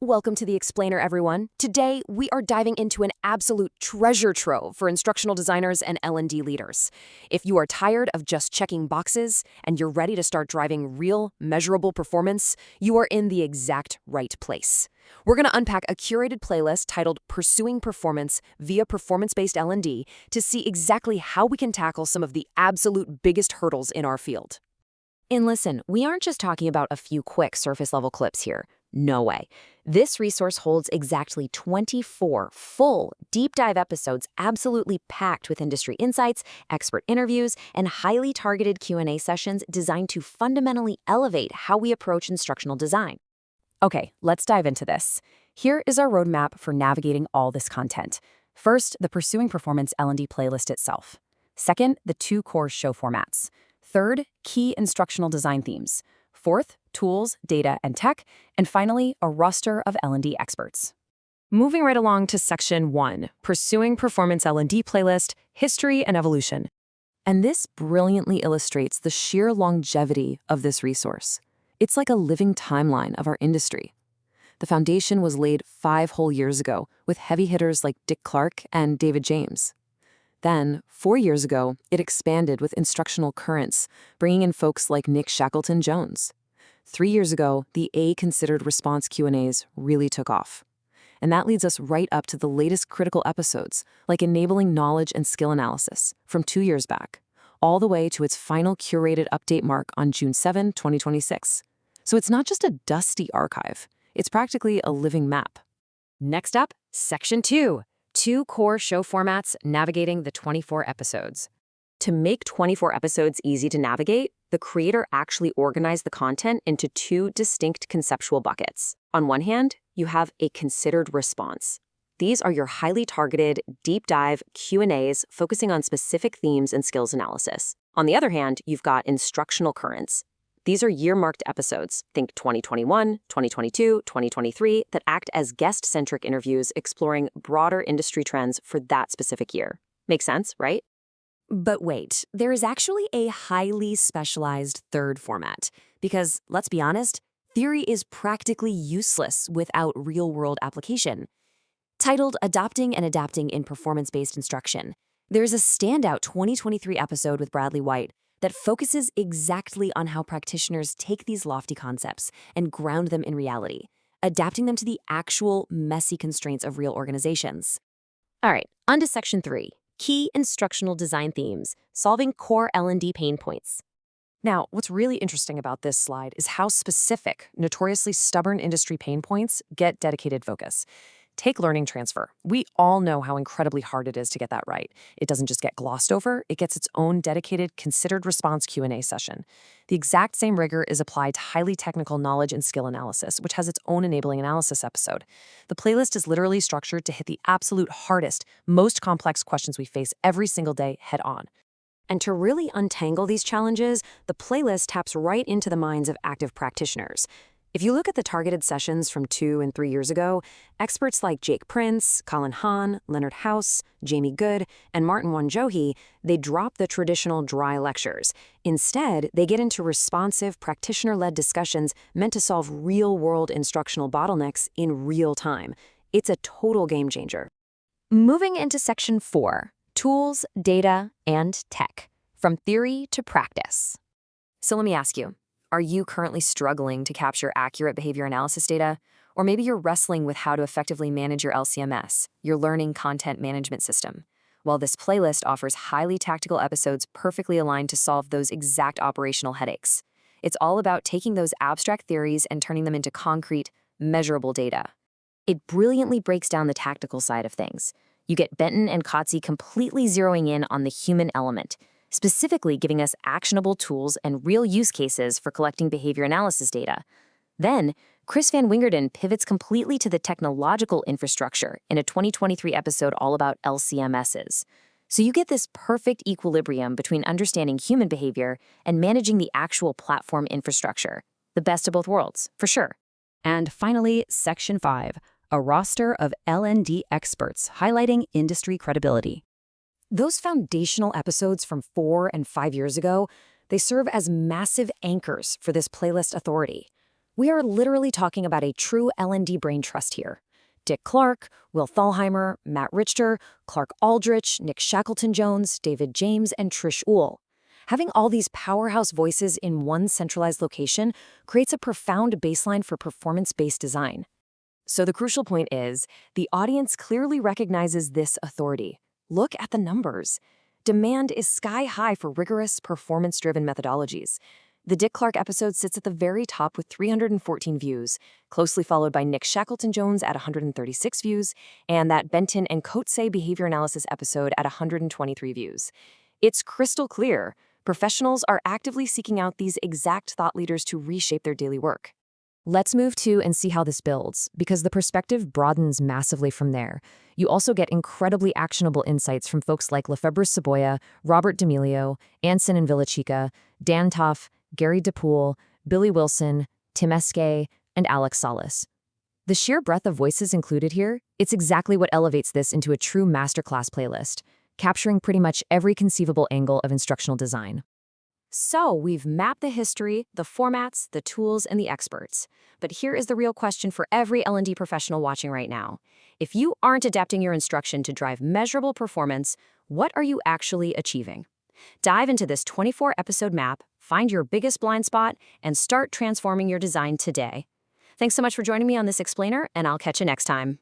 Welcome to the Explainer, everyone. Today, we are diving into an absolute treasure trove for instructional designers and L&D leaders. If you are tired of just checking boxes and you're ready to start driving real, measurable performance, you are in the exact right place. We're going to unpack a curated playlist titled Pursuing Performance via Performance-Based L&D to see exactly how we can tackle some of the absolute biggest hurdles in our field. And listen, we aren't just talking about a few quick surface-level clips here. No way. This resource holds exactly 24 full, deep-dive episodes absolutely packed with industry insights, expert interviews, and highly targeted Q&A sessions designed to fundamentally elevate how we approach instructional design. Okay, let's dive into this. Here is our roadmap for navigating all this content. First, the Pursuing Performance L&D playlist itself. Second, the 2 core show formats. Third, key instructional design themes. Fourth, tools, data, and tech. And finally, a roster of L&D experts. Moving right along to Section 1, Pursuing Performance L&D Playlist, History and Evolution. And this brilliantly illustrates the sheer longevity of this resource. It's like a living timeline of our industry. The foundation was laid 5 whole years ago with heavy hitters like Dick Clark and David James. Then, 4 years ago, it expanded with instructional currents, bringing in folks like Nick Shackleton-Jones. 3 years ago, the A-considered response Q&As really took off. And that leads us right up to the latest critical episodes, like Enabling Knowledge and Skill Analysis, from 2 years back, all the way to its final curated update mark on June 7, 2026. So it's not just a dusty archive, it's practically a living map. Next up, Section 2. 2 core show formats navigating the 24 episodes. To make 24 episodes easy to navigate, the creator actually organized the content into 2 distinct conceptual buckets. On one hand, you have a considered response. These are your highly targeted, deep dive Q&As focusing on specific themes and skills analysis. On the other hand, you've got instructional currents. These are year-marked episodes, think 2021, 2022, 2023, that act as guest-centric interviews exploring broader industry trends for that specific year. Makes sense, right? But wait, there is actually a highly specialized third format. Because, let's be honest, theory is practically useless without real-world application. Titled Adopting and Adapting in Performance-Based Instruction, there's a standout 2023 episode with Bradley White that focuses exactly on how practitioners take these lofty concepts and ground them in reality, adapting them to the actual messy constraints of real organizations. All right, on to Section 3, Key Instructional Design Themes, Solving Core L&D Pain Points. Now, what's really interesting about this slide is how specific, notoriously stubborn industry pain points get dedicated focus. Take learning transfer. We all know how incredibly hard it is to get that right. It doesn't just get glossed over, it gets its own dedicated considered response Q&A session. The exact same rigor is applied to highly technical knowledge and skill analysis, which has its own enabling analysis episode. The playlist is literally structured to hit the absolute hardest, most complex questions we face every single day head on. And to really untangle these challenges, the playlist taps right into the minds of active practitioners. If you look at the targeted sessions from 2 and 3 years ago, experts like Jake Prince, Colin Hahn, Leonard House, Jamie Good, and Martin Wanjohi, they drop the traditional dry lectures. Instead, they get into responsive, practitioner-led discussions meant to solve real-world instructional bottlenecks in real time. It's a total game changer. Moving into Section 4, Tools, Data, and Tech, from Theory to Practice. So let me ask you, are you currently struggling to capture accurate behavior analysis data? Or maybe you're wrestling with how to effectively manage your LCMS, your learning content management system. Well, this playlist offers highly tactical episodes perfectly aligned to solve those exact operational headaches. It's all about taking those abstract theories and turning them into concrete, measurable data. It brilliantly breaks down the tactical side of things. You get Benton and Kotze completely zeroing in on the human element, specifically giving us actionable tools and real use cases for collecting behavior analysis data. Then, Chris Van Wingerden pivots completely to the technological infrastructure in a 2023 episode all about LCMSs. So you get this perfect equilibrium between understanding human behavior and managing the actual platform infrastructure. The best of both worlds, for sure. And finally, Section 5, a roster of L&D experts highlighting industry credibility. Those foundational episodes from 4 and 5 years ago, they serve as massive anchors for this playlist authority. We are literally talking about a true L&D brain trust here. Dick Clark, Will Thalheimer, Matt Richter, Clark Aldrich, Nick Shackleton-Jones, David James, and Trish Uhl. Having all these powerhouse voices in one centralized location creates a profound baseline for performance-based design. So the crucial point is, the audience clearly recognizes this authority. Look at the numbers. Demand is sky-high for rigorous, performance-driven methodologies. The Dick Clark episode sits at the very top with 314 views, closely followed by Nick Shackleton-Jones at 136 views, and that Benton and Coates behavior analysis episode at 123 views. It's crystal clear. Professionals are actively seeking out these exact thought leaders to reshape their daily work. Let's move to and see how this builds, because the perspective broadens massively from there. You also get incredibly actionable insights from folks like Lefebvre-Saboya, Robert D'Amelio, Anson and Villachica, Dan Toff, Gary DePool, Billy Wilson, Tim Eskay, and Alex Solis. The sheer breadth of voices included here, it's exactly what elevates this into a true masterclass playlist, capturing pretty much every conceivable angle of instructional design. So, we've mapped the history, the formats, the tools, and the experts. But here is the real question for every L&D professional watching right now. If you aren't adapting your instruction to drive measurable performance, what are you actually achieving? Dive into this 24-episode map, find your biggest blind spot, and start transforming your design today. Thanks so much for joining me on this explainer, and I'll catch you next time.